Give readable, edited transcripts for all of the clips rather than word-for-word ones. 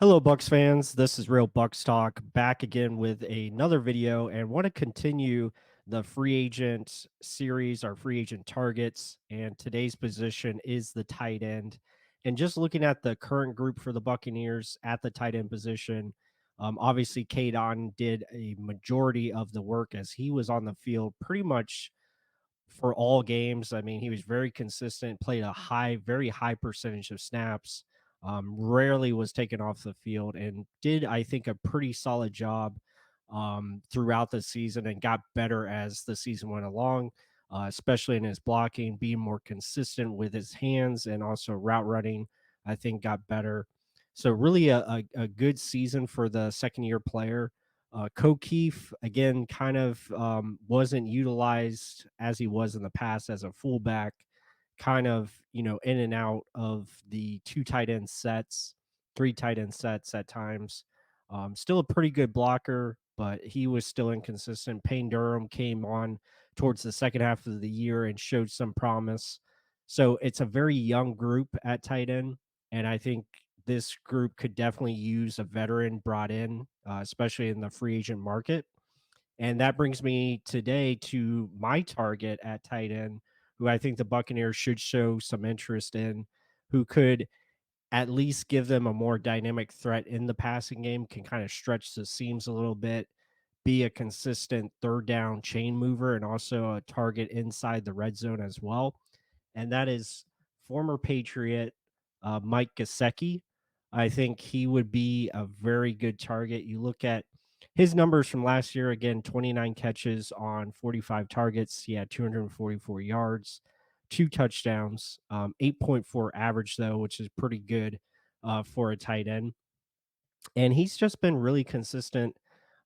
Hello, Bucks fans. This is Real Bucks Talk back again with another video and want to continue the free agent series, our free agent targets. And today's position is the tight end. And just looking at the current group for the Buccaneers at the tight end position, obviously, Cade Otton did a majority of the work as he was on the field pretty much for all games. I mean, he was very consistent, played a very high percentage of snaps, rarely was taken off the field, and did, I think, a pretty solid job throughout the season and got better as the season went along, especially in his blocking, being more consistent with his hands and also route running, I think got better. So, really, a good season for the second year player. Keefe again kind of wasn't utilized as he was in the past as a fullback, kind of in and out of the two tight end sets, three tight end sets at times. Still a pretty good blocker, but he was still inconsistent. Payne Durham came on towards the second half of the year and showed some promise. So it's a very young group at tight end, and I think this group could definitely use a veteran brought in, especially in the free agent market. And that brings me today to my target at tight end, who I think the Buccaneers should show some interest in, who could at least give them a more dynamic threat in the passing game, can kind of stretch the seams a little bit, be a consistent third down chain mover, and also a target inside the red zone as well. And that is former Patriot Mike Gesicki. I think he would be a very good target. You look at his numbers from last year, again, 29 catches on 45 targets. He had 244 yards, two touchdowns, 8.4 average, though, which is pretty good for a tight end. And he's just been really consistent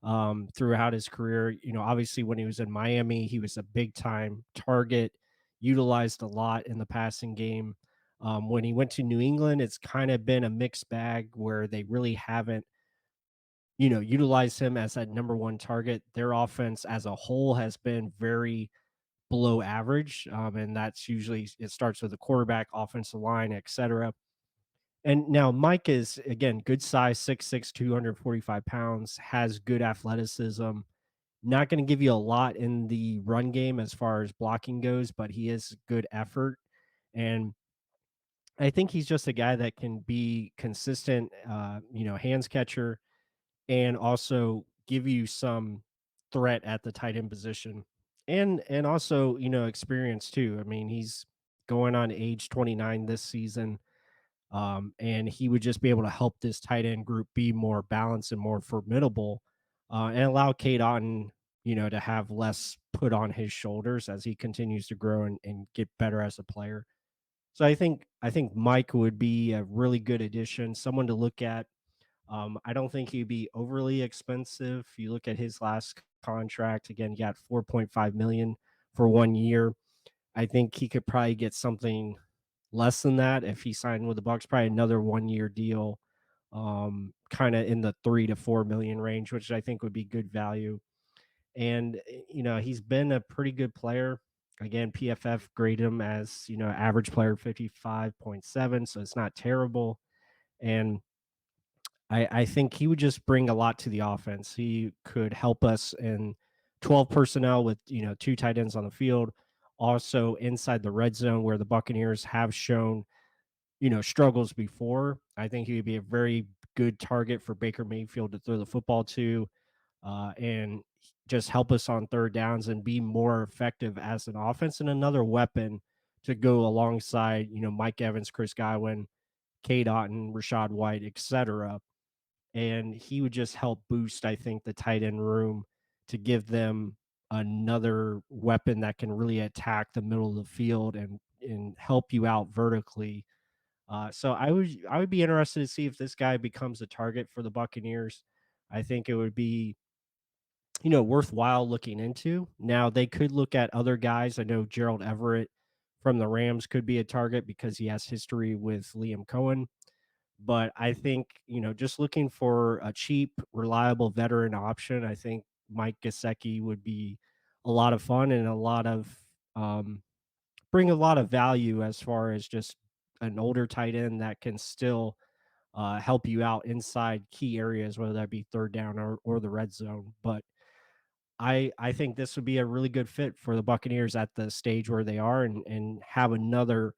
throughout his career. Obviously, when he was in Miami, he was a big time target, utilized a lot in the passing game. When he went to New England, it's kind of been a mixed bag where they really haven't utilized him as that number one target. Their offense as a whole has been very below average. And that's usually, it starts with the quarterback, offensive line, etc. And now Mike is, again, good size, 6'6", 245 pounds, has good athleticism. Not going to give you a lot in the run game as far as blocking goes, but he is good effort. And I think he's just a guy that can be consistent, hands catcher, and also give you some threat at the tight end position, and also experience too. I mean, he's going on age 29 this season, and he would just be able to help this tight end group be more balanced and more formidable, and allow Kate Otten, to have less put on his shoulders as he continues to grow and get better as a player. So I think Mike would be a really good addition, someone to look at. I don't think he'd be overly expensive. You look at his last contract, again, he got 4.5 million for 1 year. I think he could probably get something less than that if he signed with the Bucks, probably another 1 year deal, kind of in the 3 to 4 million range, which I think would be good value. And he's been a pretty good player. Again, PFF graded him as average player 55.7, so it's not terrible. And I think he would just bring a lot to the offense. He could help us in 12 personnel with two tight ends on the field, also inside the red zone where the Buccaneers have shown struggles before. I think he would be a very good target for Baker Mayfield to throw the football to, and just help us on third downs and be more effective as an offense and another weapon to go alongside Mike Evans, Chris Godwin, Cade Otton, Rashad White, etc. And he would just help boost, I think, the tight end room to give them another weapon that can really attack the middle of the field and help you out vertically. So I would be interested to see if this guy becomes a target for the Buccaneers. I think it would be worthwhile looking into. Now they could look at other guys. I know Gerald Everett from the Rams could be a target because he has history with Liam Cohen. But I think, just looking for a cheap, reliable veteran option, I think Mike Gesicki would be a lot of fun and um, bring a lot of value as far as just an older tight end that can still help you out inside key areas, whether that be third down or the red zone. But I think this would be a really good fit for the Buccaneers at the stage where they are, and have another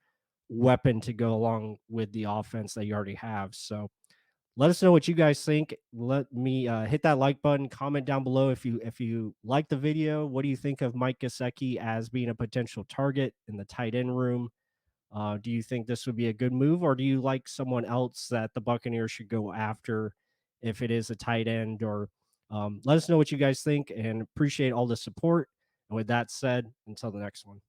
weapon to go along with the offense that you already have. So let us know what you guys think. Let me hit that like button, comment down below if you like the video. What do you think of Mike Gesicki as being a potential target in the tight end room? Do you think this would be a good move, or do you like someone else that the Buccaneers should go after if it is a tight end? Or let us know what you guys think, and appreciate all the support. And with that said, until the next one.